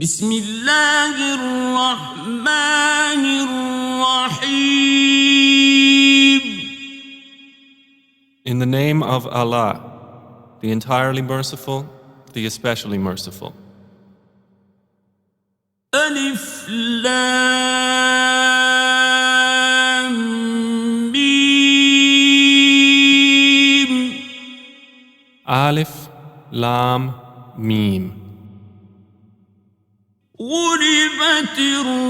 بسم الله الرحمن الرحيم. In the name of Allah, the entirely merciful, the especially merciful. ألف لام ميم. Alif, Lam, Mim. غلبت الروم.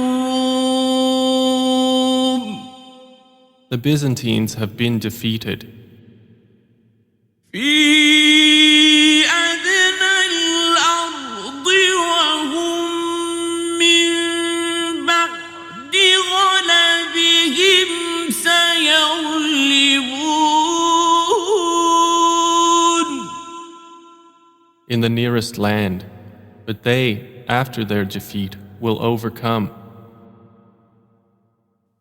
The Byzantines have been defeated. في أدنى الأرض وهم من بعد غلبهم سيغلبون. In the nearest land, but they, after their defeat, will overcome.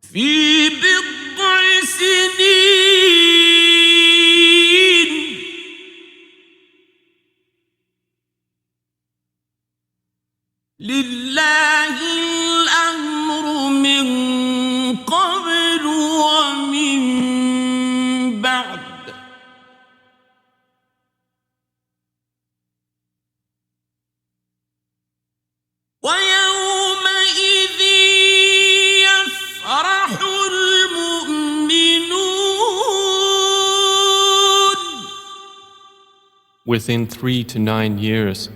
في بضع سنين لله الأمر من قبل ومن بعد ويومئذ يفرح المؤمنون. Within 3 to 9 years,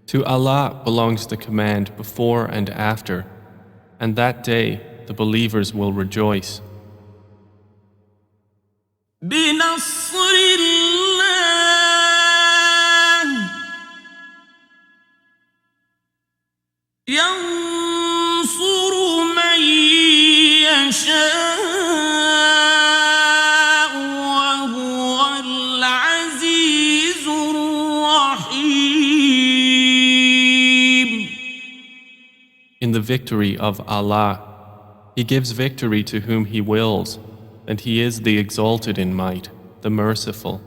to Allah belongs the command before and after, and that day the believers will rejoice. بنصر الله ينصر من يشاء وهو العزيز الرحيم. In the victory of Allah, He gives victory to whom He wills, and He is the exalted in might, the merciful.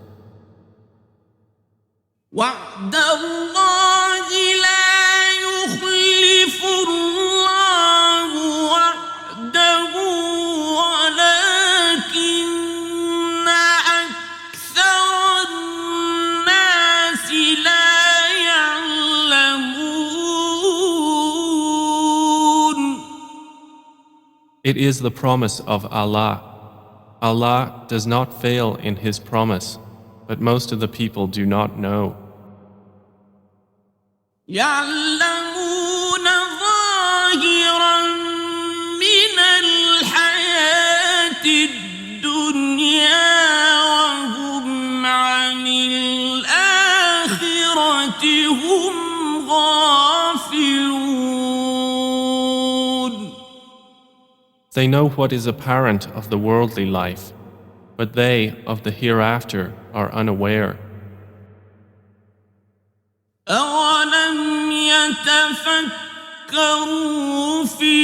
وعد الله لا يخلف الله وعده ولكن أكثر الناس لا يعلمون. It is the promise of Allah. Allah does not fail in His promise, but most of the people do not know. يعلمون ظاهرا من الحياة الدنيا وهم عن الآخرة هم غافلون. They know what is apparent of the worldly life, but they of the hereafter are unaware. أولم يتفكروا في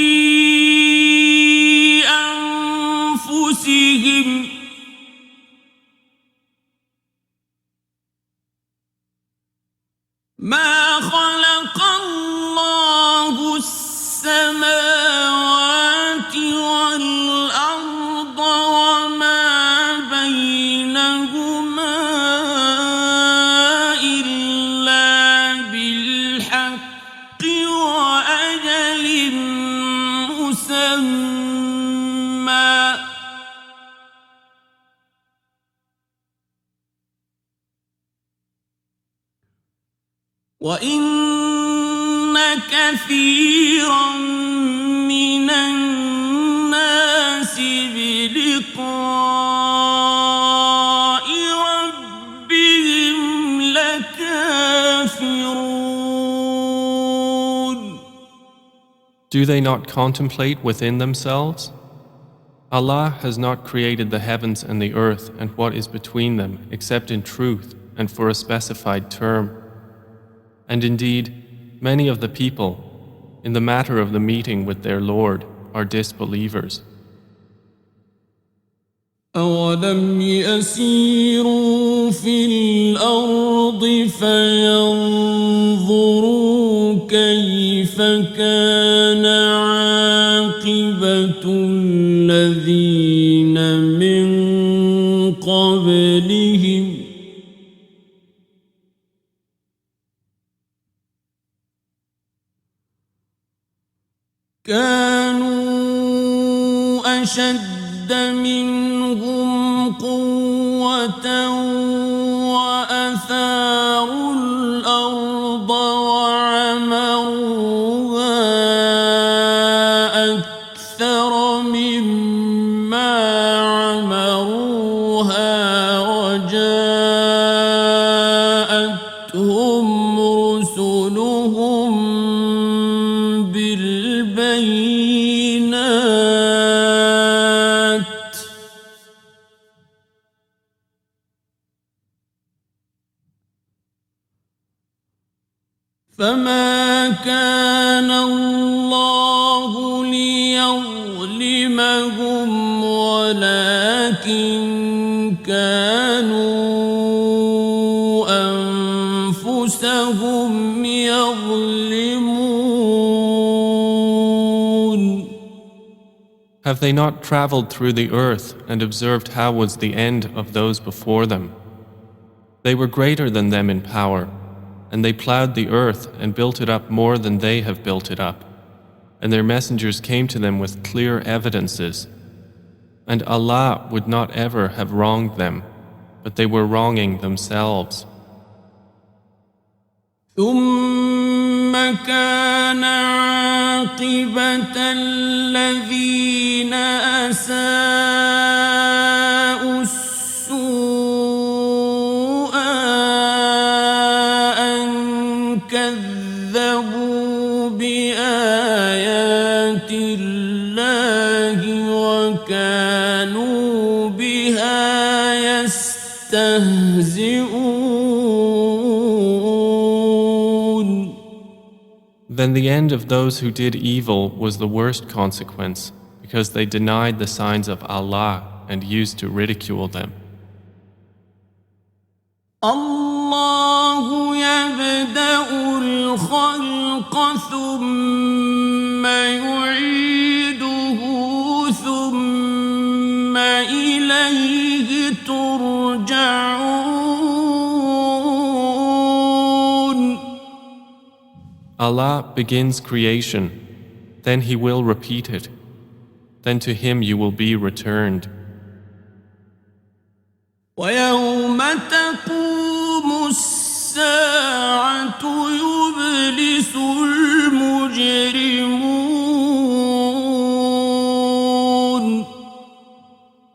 أنفسهم ما خلق الله السماوات والأرض وما بينهما إلا بالحق وأجل مسمى وإن كثيرا من الناس بلقاء ربهم لكافرون. Do they not contemplate within themselves? Allah has not created the heavens and the earth and what is between them except in truth and for a specified term. And indeed, many of the people, in the matter of the meeting with their Lord, are disbelievers. أولم يسيروا في الأرض فينظروا كيف كان عاقبة الذين من قبلهم كانوا أشد منهم قوة وأثاروا الأرض وعمروها أكثر مما عمروها وجاءتهم رسلهم بالبينات فما كان الله ليظلمهم ولكن كانوا أنفسهم يظلمون. Have they not traveled through the earth and observed how was the end of those before them? They were greater than them in power, and they plowed the earth and built it up more than they have built it up. And their messengers came to them with clear evidences. And Allah would not ever have wronged them, but they were wronging themselves. ثم كان عاقبة الذين أساءوا السوء أن كذبوا بآيات الله وكانوا بها يستهزئون. Then the end of those who did evil was the worst consequence, because they denied the signs of Allah and used to ridicule them. الله يبدأ الخلق ثم يعيده ثم إليه ترجعون. Allah begins creation, then He will repeat it, then to Him you will be returned. ويوم تقوم الساعة يبلس المجرمون.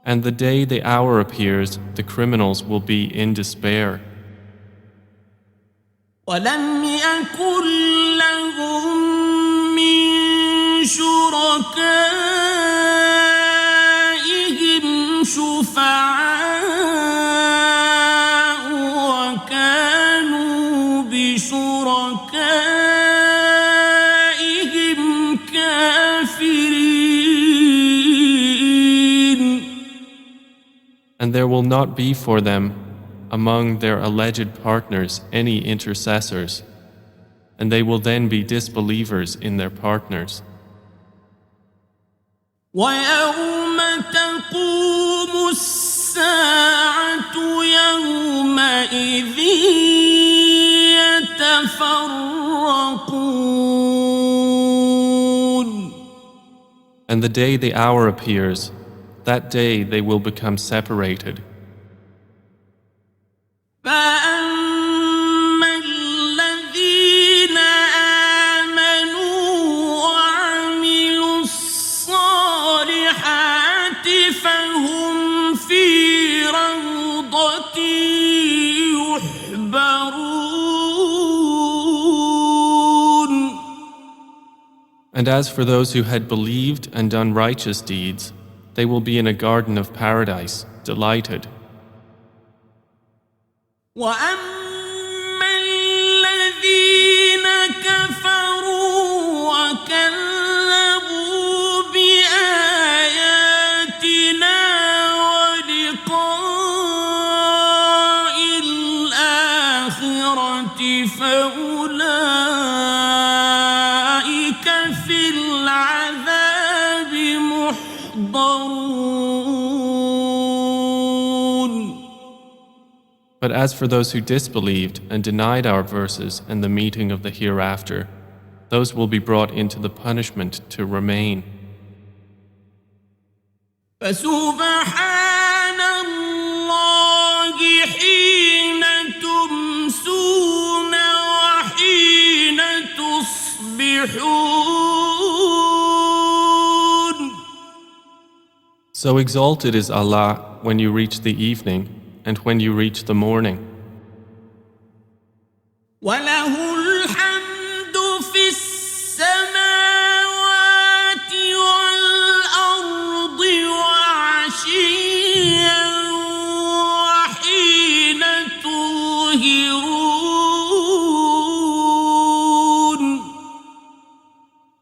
And the day the hour appears, the criminals will be in despair. ولم يكن لهم من شركائهم شفعاء وكانوا بشركائهم كافرين. And there will not be for them among their alleged partners any intercessors, and they will then be disbelievers in their partners. ويوم تقوم الساعة يومئذ يتفرقون. And the day the hour appears, that day they will become separated. فأما الذين آمنوا وعملوا الصالحات فهم في روضة يحبرون. And as for those who had believed and done righteous deeds, they will be in a garden of paradise, delighted. وأما الذين كفروا وكذبوا بآياتنا ولقاء الآخرة فأولئك But as for those who disbelieved and denied our verses and the meeting of the hereafter, those will be brought into the punishment to remain. فسبحان الله حين تمسون وحين تصبحون. So exalted is Allah when you reach the evening and when you reach the morning. وله الحمد في السماوات والأرض وعشيا وحين تظهرون.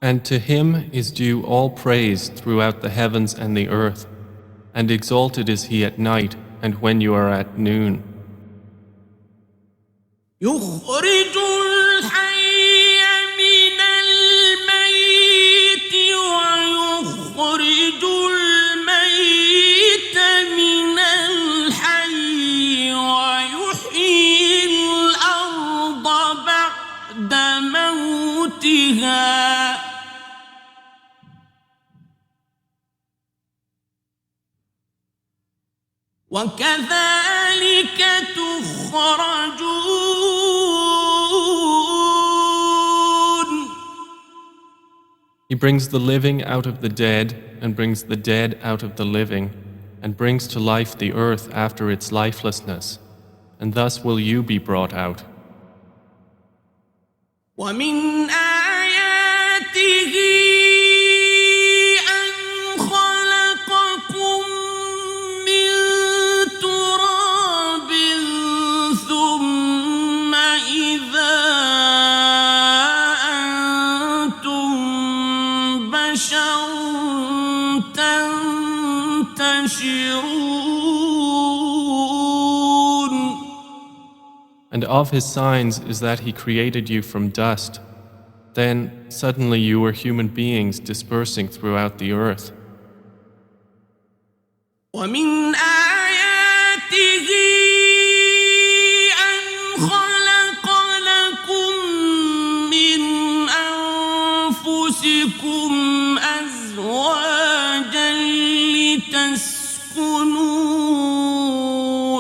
And to Him is due all praise throughout the heavens and the earth, and exalted is He at night and when you are at noon. يخرج الحي من الميت ويخرج الميت من الحي ويحيي الأرض بعد موتها وكذلك تخرجون. He brings the living out of the dead and brings the dead out of the living and brings to life the earth after its lifelessness, and thus will you be brought out. ومن آياته أن خلقكم من تراب ثم إذا أنتم بشر تنتشرون. And of His signs is that He created you from dust. Then suddenly you were human beings dispersing throughout the earth. ومن آياته أن خلق لكم من أنفسكم أزواجا لتسكنوا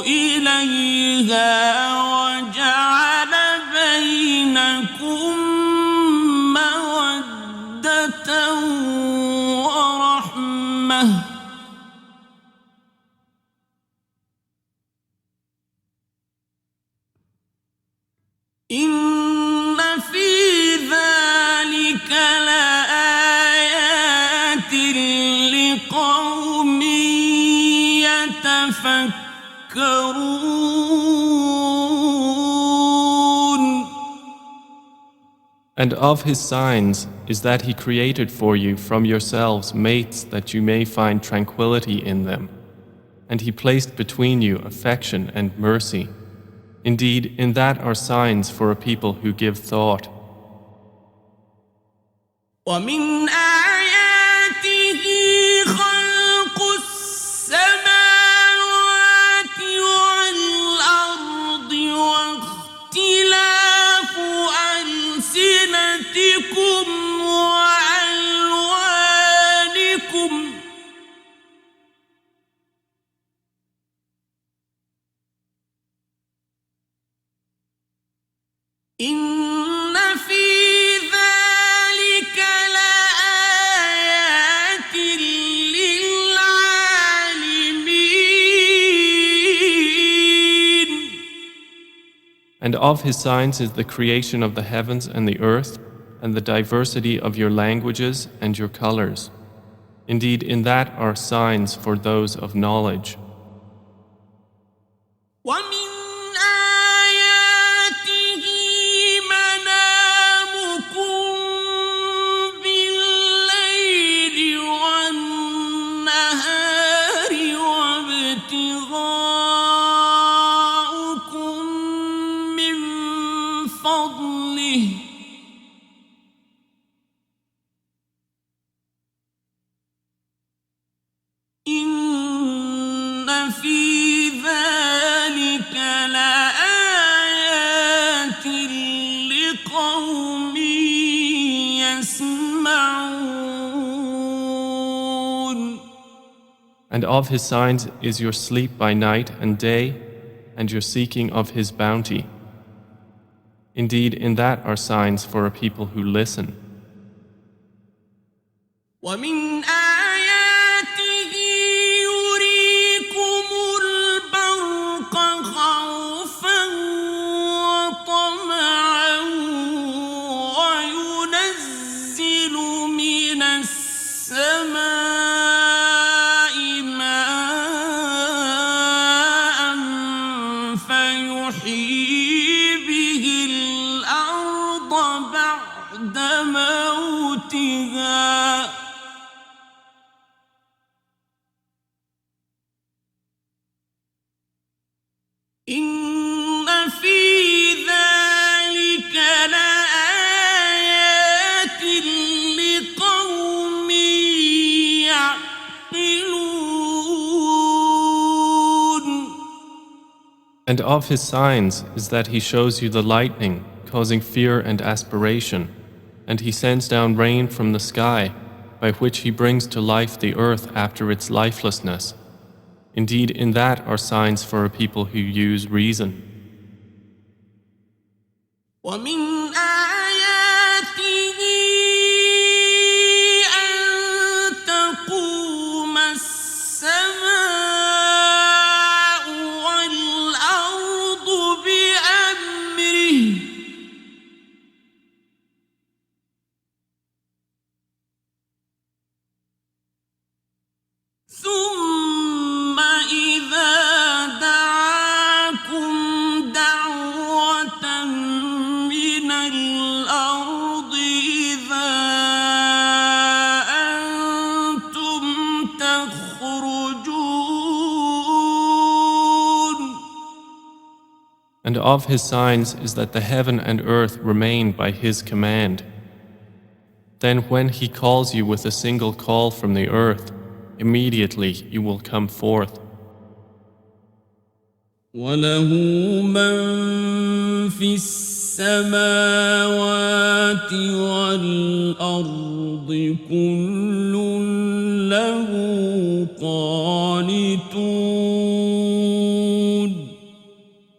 إليها وجعل بينكم مودة ورحمة إن في ذلك لآيات لقوم يتفكرون. And of His signs is that He created for you from yourselves mates that you may find tranquility in them. And He placed between you affection and mercy. Indeed, in that are signs for a people who give thought. ومن آياته خلق السماوات والأرض واختلاف ألسنتكم وألوانكم إن في ذلك لآيات للعالمين. And of His signs is the creation of the heavens and the earth, and the diversity of your languages and your colors. Indeed, in that are signs for those of knowledge. ومن آياته منامكم بالليل والنهار وابتغاؤكم من فضله إن في ذلك لآيات يسمعون And of his signs is your sleep by night and day, and your seeking of his bounty. Indeed, in that are signs for a people who listen. ومن آياته يريكم البرق خوفا وطمعا وينزل من السماء ماء فيحيي به الأرض بعد موتها إن في ذلك لآيات لقوم يعقلون. And of his signs is that he shows you the lightning, causing fear and aspiration, and he sends down rain from the sky, by which he brings to life the earth after its lifelessness. Indeed, in that are signs for a people who use reason. ومن آياته أن تقوم السماء والأرض بأمره ثم إذا دعاكم دعوة من الأرض إذا أنتم تخرجون. And of his signs is that the heaven and earth remain by his command. Then when he calls you with a single call from the earth, immediately you will come forth. وله من في السماوات والأرض كل له قانتون.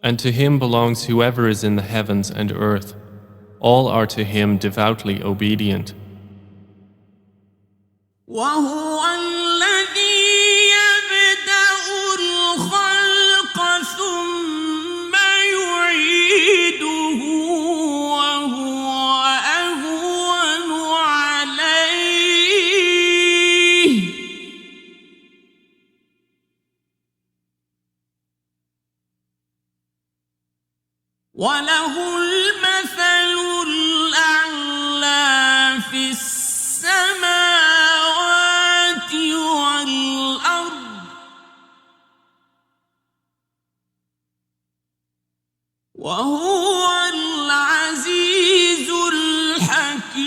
And to him belongs whoever is in the heavens and earth. All are to him devoutly obedient. وهو الذي يبدأ الخلق ثم يعيده وهو أهون عليه وله المثل الأعلى في السماوات والأرض وهو العزيز الحكيم.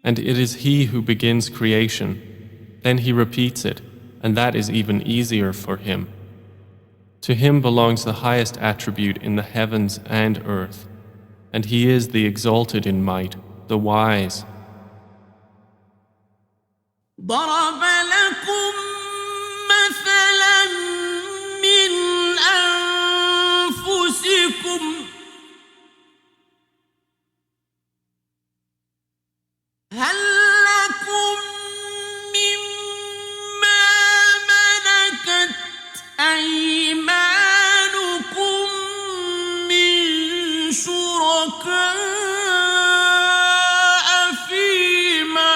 And it is he who begins creation. Then he repeats it, and that is even easier for him. To him belongs the highest attribute in the heavens and earth, and he is the exalted in might, the wise. ضرب لكم مثلا من أنفسكم هل لكم مما ملكت أيمانكم من شركاء فيما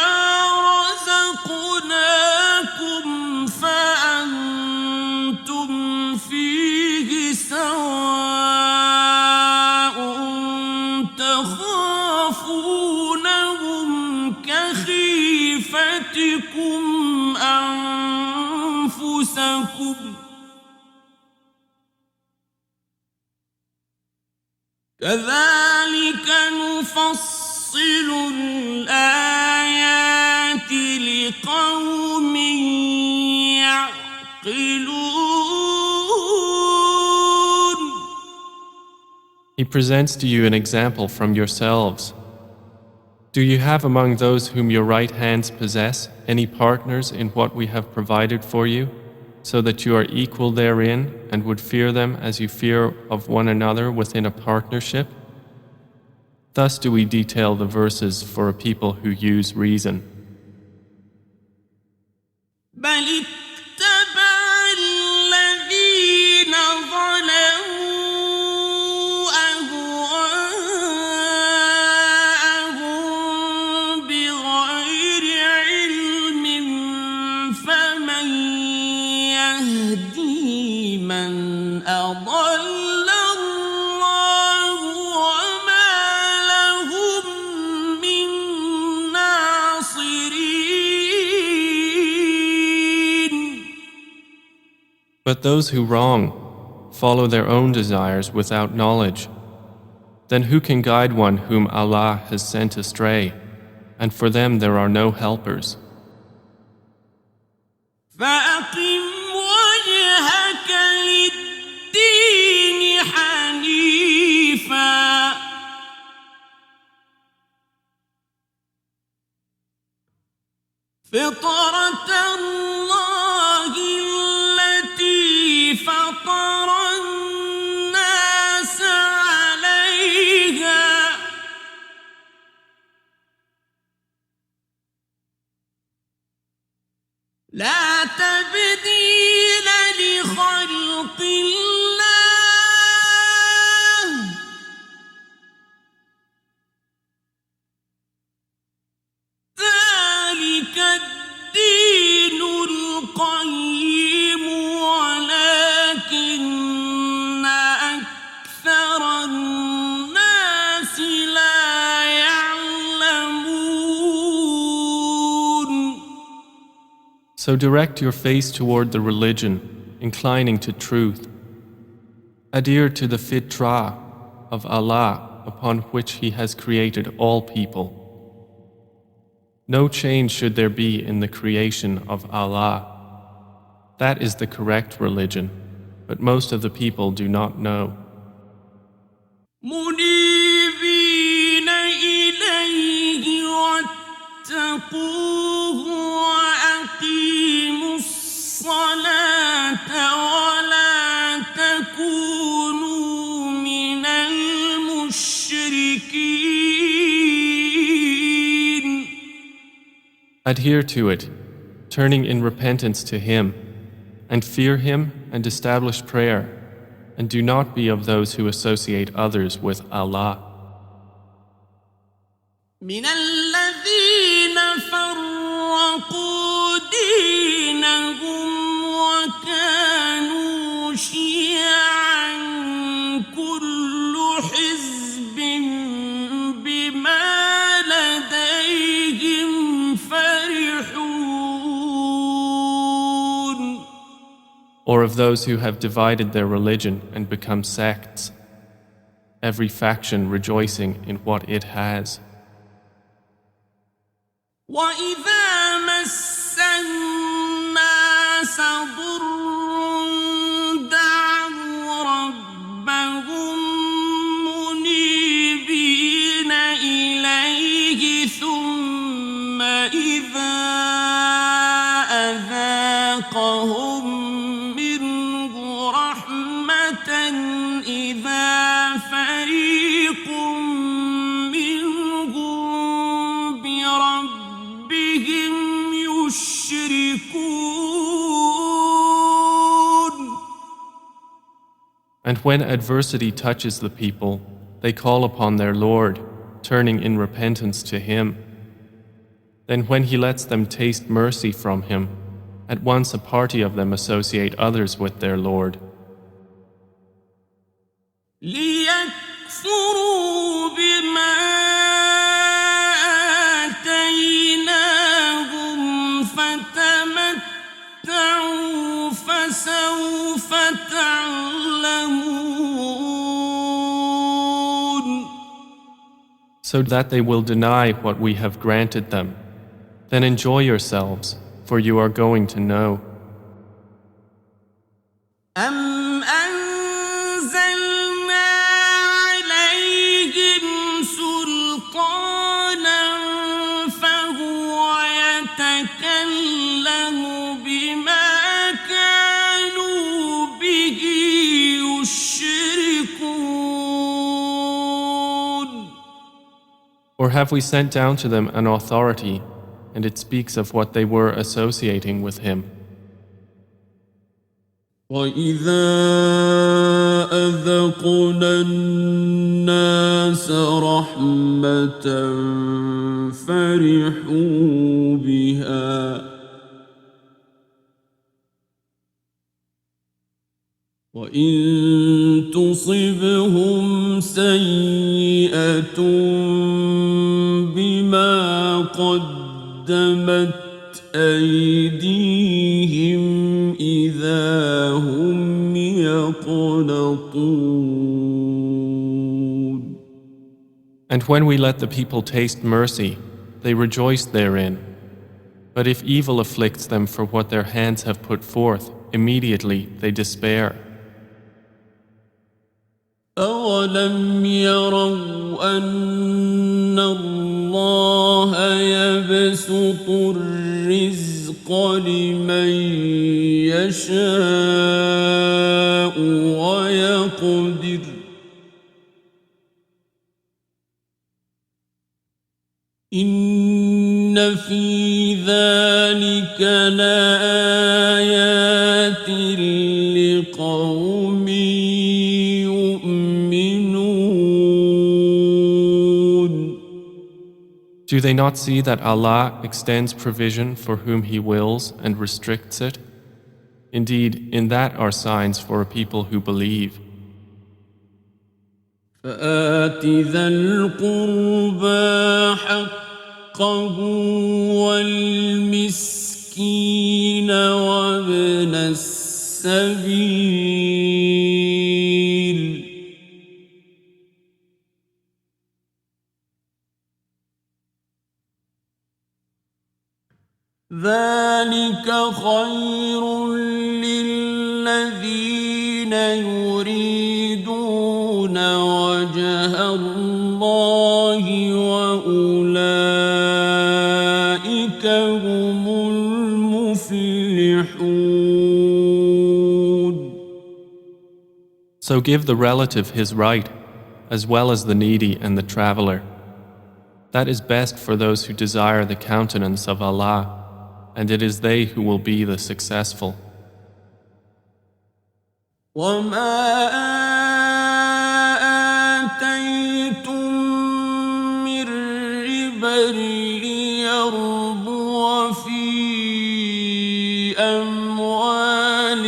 رزقناكم فأنتم فيه سواء تخافونهم كخيفتكم أنفسكم كذلك نفصل الآيات لقوم يعقلون. He presents to you an example from yourselves. Do you have among those whom your right hands possess any partners in what we have provided for you, so that you are equal therein and would fear them as you fear of one another within a partnership? Thus do we detail the verses for a people who use reason. بل اتبع الذين ظلموا أهواءهم بغير علم فمن يهدي من أضل الله وما لهم من ناصرين. But those who wrong follow their own desires without knowledge. Then who can guide one whom Allah has sent astray? And for them there are no helpers. فأقم وجهك للدين حنيفا فطرة الله التي فطر الناس عليها لا تبديل لخلق الله ذلك الدين القيم ولكن أكثر الناس لا يعلمون. So direct your face toward the religion, inclining to truth. Adhere to the fitrah of Allah upon which He has created all people. No change should there be in the creation of Allah. That is the correct religion, but most of the people do not know. منيبين إليه واتقوه وأقيموا الصلاة ولا تكونوا من المشركين. Adhere to it, turning in repentance to Him, and fear Him and establish prayer, and do not be of those who associate others with Allah. من الذين فرقوا دينهم وكانوا شيعا كل حزب بما لديهم فرحون. Or of those who have divided their religion and become sects, every faction rejoicing in what it has. وإذا مس الناس ضر دعوا ربهم منيبين إليه ثم إذا أذاقهم منه رحمة إذا فريق منهم بربهم يشركون. And when adversity touches the people, they call upon their Lord, turning in repentance to Him. Then when He lets them taste mercy from Him, at once a party of them associate others with their Lord. ليكفروا بما آتيناهم فتمتعوا فسوف تعلمون. So that they will deny what we have granted them. Then enjoy yourselves, for you are going to know. أم أنزلنا عليهم Or have we sent down to them an authority, and it speaks of what they were associating with him? وَإِذَا أَذَقْنَا النَّاسَ رَحْمَةً فَرِحُوا بِهَا وَإِن تُصِبْهُمْ سَيِّئَةٌ بِمَا قَدَّمَتْ أَيْدِيهِمْ إِذَا هُمْ يَقْنَطُونَ. And when we let the people taste mercy, they rejoice therein. But if evil afflicts them for what their hands have put forth, immediately they despair. أَوَلَمْ يَرَوْا أَنَّ اللَّهَ يَبْسُطُ الرِّزْقَ لِمَن يَشَاءُ وَيَقْدِرُ إِنَّ فِي ذَلِكَ لَآيَاتٍ لِقَوْمٍ Do they not see that Allah extends provision for whom He wills and restricts it? Indeed, in that are signs for a people who believe. فآت ذا القربى حقه والمسكين وابن السبيل ذلك خير للذين يريدون وجه الله وأولئك هم المفلحون. So give the relative his right, as well as the needy and the traveler. That is best for those who desire the countenance of Allah, and it is they who will be the successful. وما آتيتم من ربا ليربو في أموال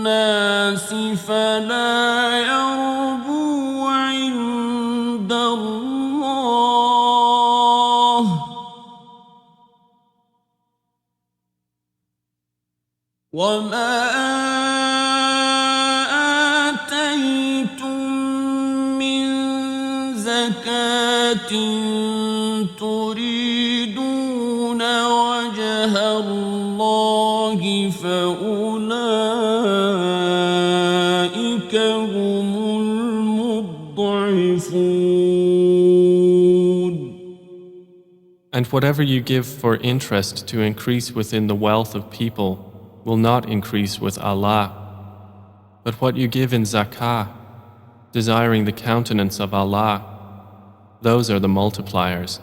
الناس فلا يربو عند الله وما آتيتم من زكاة تريدون وجه الله فأولئك هم المضعفون. And whatever you give for interest to increase within the wealth of people will not increase with Allah. But what you give in zakah, desiring the countenance of Allah, those are the multipliers.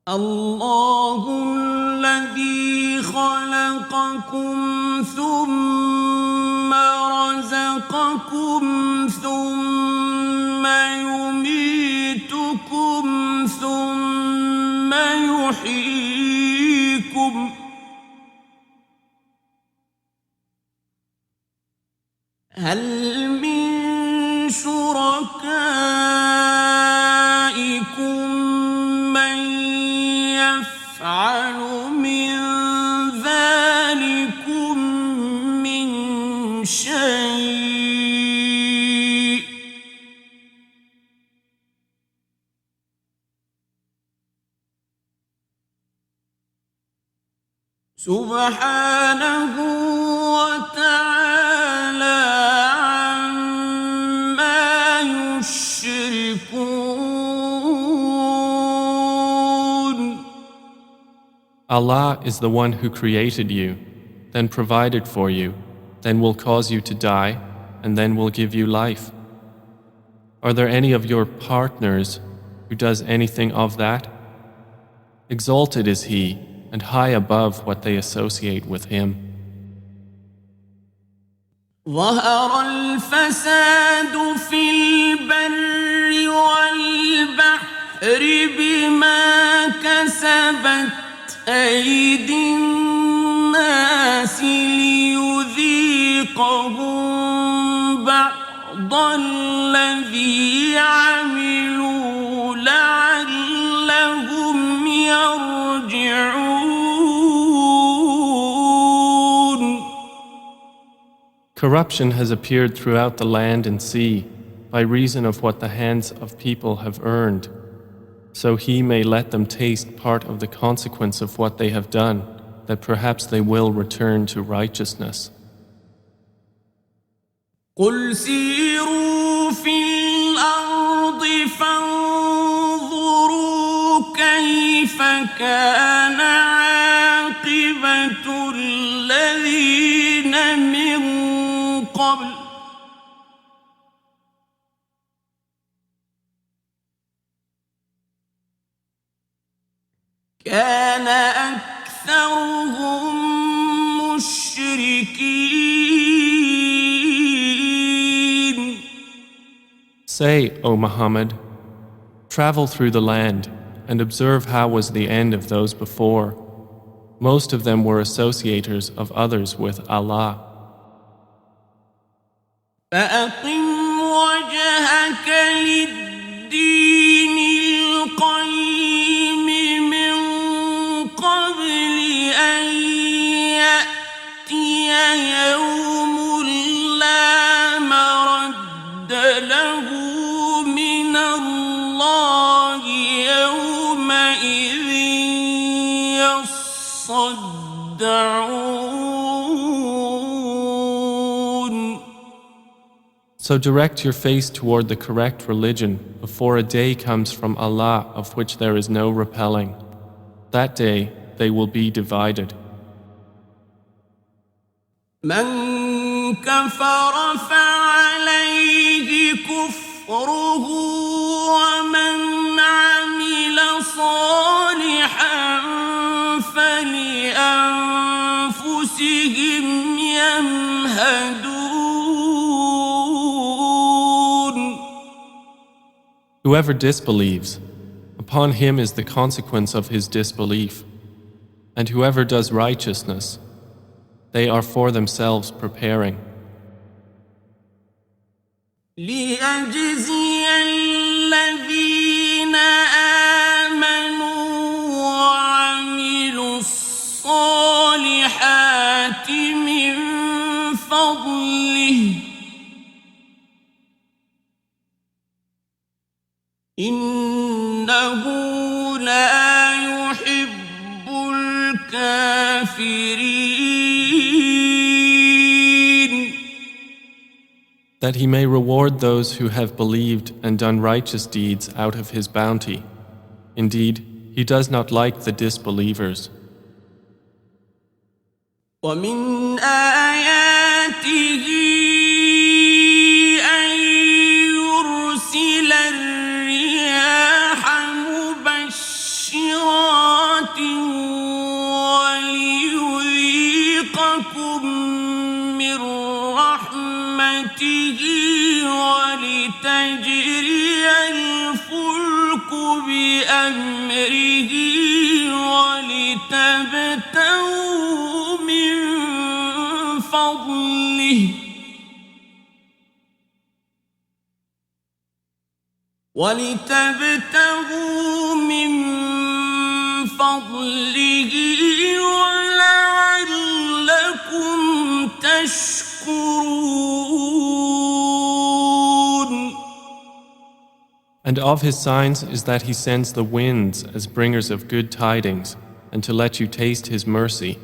الله الذي خلقكم ثم رزقكم ثم يميتكم ثم يحييكم هل من شركائكم من يفعل من ذلكم من شيء سبحانه وتعالى عما يشركون. Allah is the one who created you, then provided for you, then will cause you to die, and then will give you life. Are there any of your partners who does anything of that? Exalted is he, and high above what they associate with him. ظهر الفساد في البر والبحر بما كسبت أيدي الناس ليذيقهم بعض الذي عملوا لعلهم يرجعون. Corruption has appeared throughout the land and sea by reason of what the hands of people have earned, so he may let them taste part of the consequence of what they have done, that perhaps they will return to righteousness. قل سيروا في الأرض فانظروا كيف كان عاقبة الذين من قبل كان أكثرهم مشركين. Say, O Muhammad, travel through the land and observe how was the end of those before. Most of them were associators of others with Allah. فأقم وجهك للدين القيم من قبل أن يأتي يوم لا مرد له من الله يومئذ يصدعون. So direct your face toward the correct religion before a day comes from Allah of which there is no repelling. That day they will be divided. من كفر فعليه كفره ومن عمل صالحا فلأنفسهم يمهدون. Whoever disbelieves, upon him is the consequence of his disbelief. And whoever does righteousness, they are for themselves preparing. ليجزي الذين آمنوا وعملوا الصالحات من فضله إنه لا يحب الكافرين. That he may reward those who have believed and done righteous deeds out of his bounty. Indeed, he does not like the disbelievers. ومن آياته أن يرسل الرياح مبشرات وليذيقكم من رحمته ولتجري الفلك بأمره ولتبتغوا من فضله ولعلكم تشكرون. And of his signs is that he sends the winds as bringers of good tidings, and to let you taste his mercy,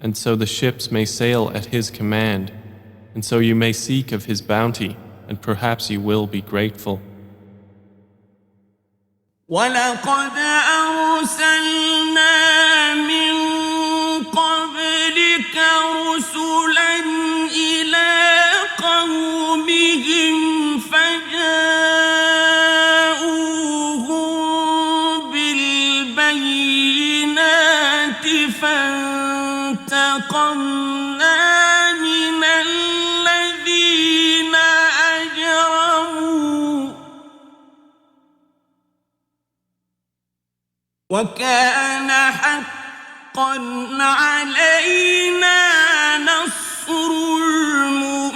and so the ships may sail at his command, and so you may seek of his bounty, and perhaps you will be grateful. ولقد أرسلنا من قبلك رسلا إلى قومهم فجاءوا وكان حقا علينا نصر المؤمنين.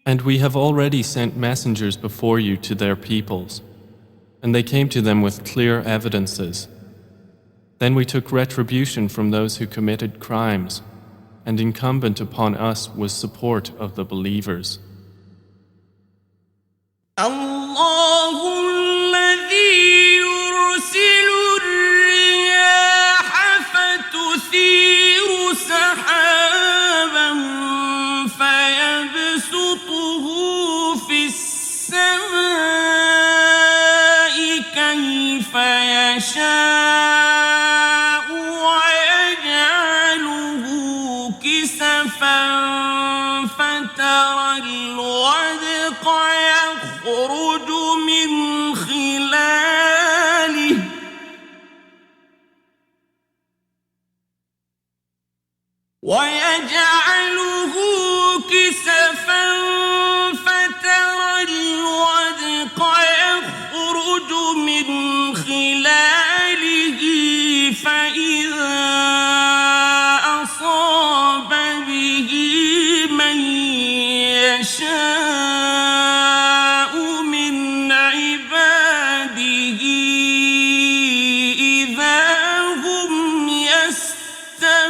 And we have already sent messengers before you to their peoples, and they came to them with clear evidences. Then we took retribution from those who committed crimes, and incumbent upon us was support of the believers. الله الذي يرسل الرياح فتثير سحابا فيبسطه في السماء كيف يشاء ويجعله كسفا فترى الودق يخرج من خلاله فترى الودق يخرج من خلاله فإذا أصاب به من يشاء من عباده إذا هم يستبشرون.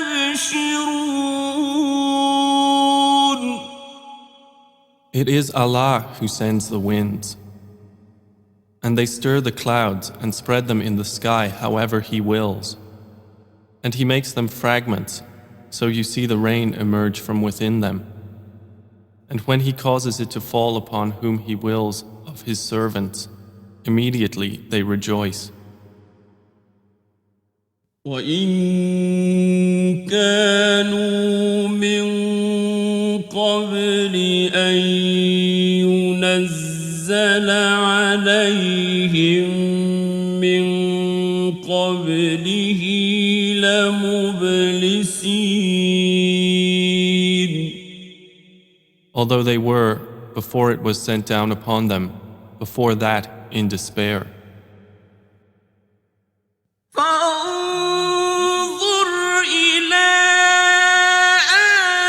It is Allah who sends the winds, and they stir the clouds and spread them in the sky however He wills. And He makes them fragments, so you see the rain emerge from within them. And when He causes it to fall upon whom He wills of His servants, immediately they rejoice. وَإِن كَانُوا مِن قَبْلِ أَن يُنَزَّلَ عَلَيْهِم مِّن قَبْلِهِ لَمُبْلِسِينَ. Although they were, before it was sent down upon them, before that in despair. فانظر إلى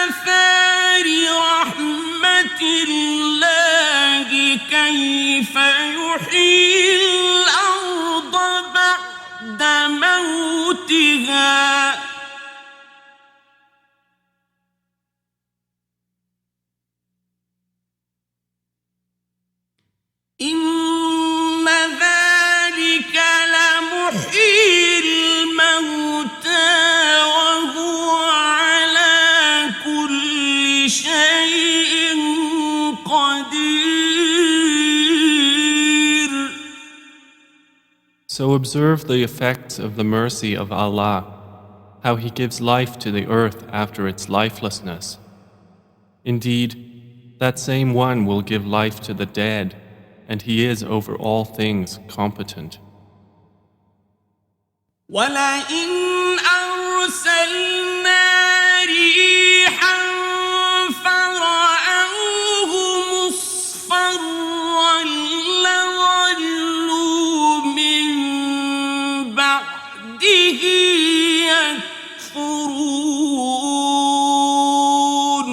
آثار رحمة الله كيف يحيي الأرض بعد موتها إن ذلك لمحيي الموتى وهو على كل شيء قدير. So observe the effects of the mercy of Allah, how He gives life to the earth after its lifelessness. Indeed, that same one will give life to the dead, and He is over all things competent. وَلَئِنْ أَرْسَلْنَا رِيحًا فَرَأَوْهُ مُصْفَرًّا لَظَلُّوا مِن بَعْدِهِ يَكْفُرُونَ.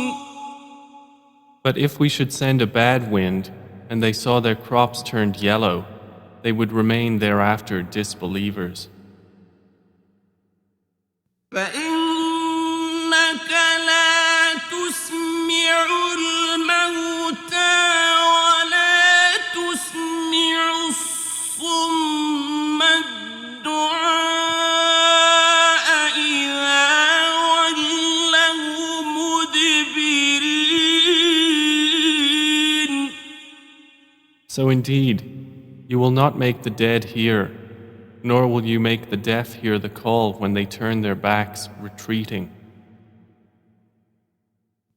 But if we should send a bad wind, and they saw their crops turned yellow, they would remain thereafter disbelievers. فإنك لا تسمع الموتى ولا تسمع الصم الدعاء إذا ولوا مدبرين. So indeed, you will not make the dead hear, nor will you make the deaf hear the call when they turn their backs, retreating.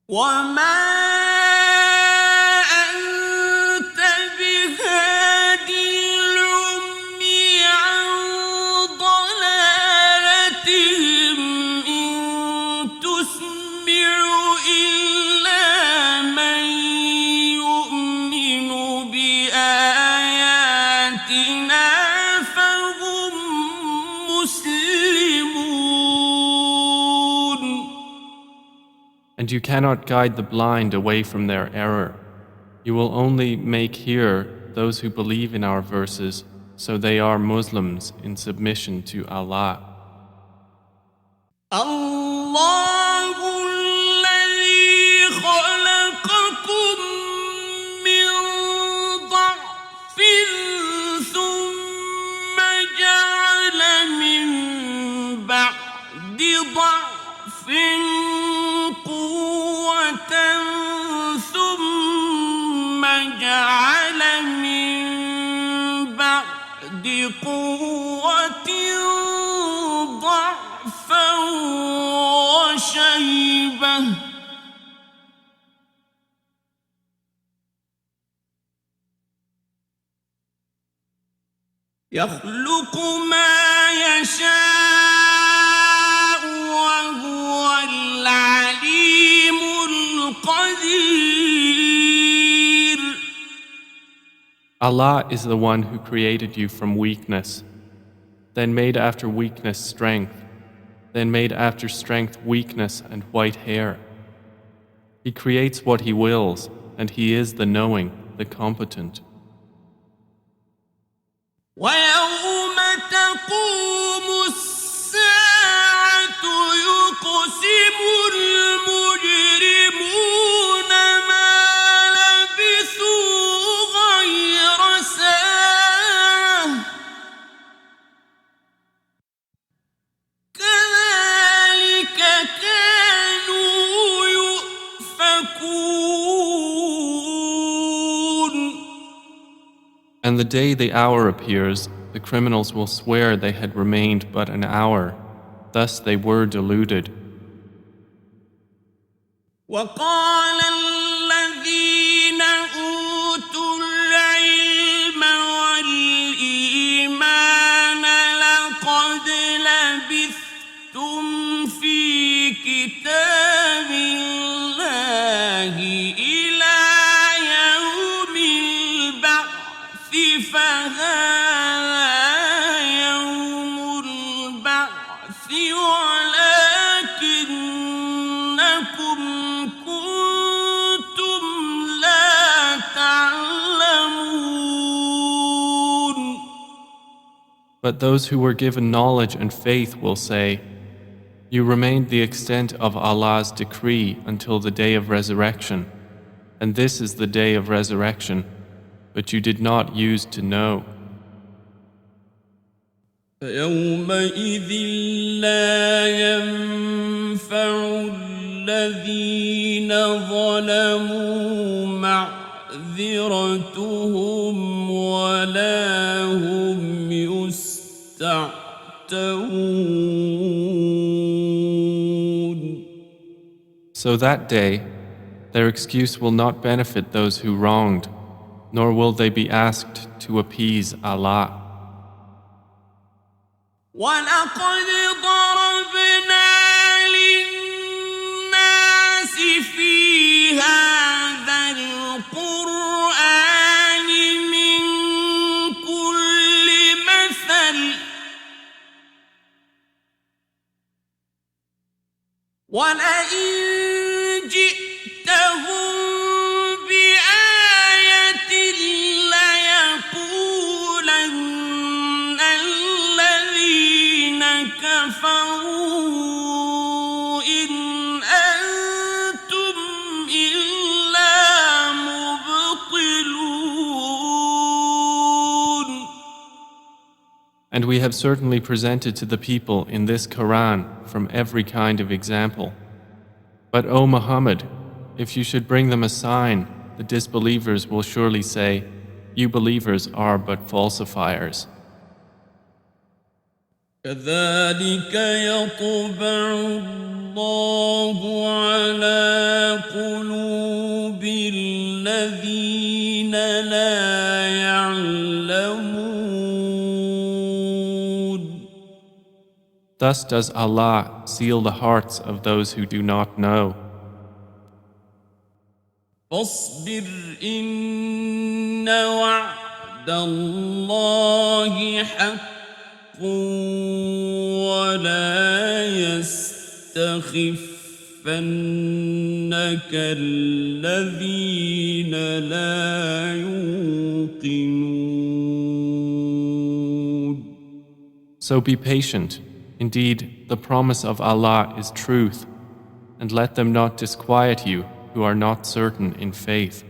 وما أنت بهادي العمي عن ضلالتهم إن تسمع إلا من يؤمن بآياتنا And you cannot guide the blind away from their error. You will only make hear those who believe in our verses, so they are Muslims in submission to Allah. الله الذي خلقكم من ضعف ثم جعل من بعد ضعف قوة ثم جعل من بعد قوة ضعفا وشيبة يخلق ما يشاء وهو العليم القدير. Allah is the one who created you from weakness, then made after weakness strength, then made after strength weakness and white hair. He creates what He wills, and He is the knowing, the competent. ويوم تقوم الساعة يقسم المجرمون ما لبثوا غير ساعة كذلك كانوا يؤفكون. And the day the hour appears, the criminals will swear they had remained but an hour. Thus they were deluded. وقال الذين أوتوا العلم والإيمان لقد لبثتم في كتاب الله إلى يوم البعث فهذا يوم البعث ولكنكم كنتم لا تعلمون. But those who were given knowledge and faith will say, "You remained the extent of Allah's decree until the day of resurrection, and this is the day of resurrection, but you did not use to know." فيومئذ لا ينفع الذين ظلموا معذرتهم ولا هم يستعتبون. So that day, their excuse will not benefit those who wronged, nor will they be asked to appease Allah. ولقد ضربنا للناس في هذا القرآن من كل مثل ولئن جئتهم بآية ليقولن الذين كفروا إن أنتم إلا مبطلون. And we have certainly presented to the people in this Qur'an from every kind of example. But O Muhammad, if you should bring them a sign, the disbelievers will surely say, "You believers are but falsifiers." كذلك يطبع الله على قلوب الذين لا يعلمون. Thus does Allah seal the hearts of those who do not know. فاصبر إن وعد الله حق ولا يستخفنك الذين لا يوقنون. So be patient. Indeed, the promise of Allah is truth, and let them not disquiet you who are not certain in faith.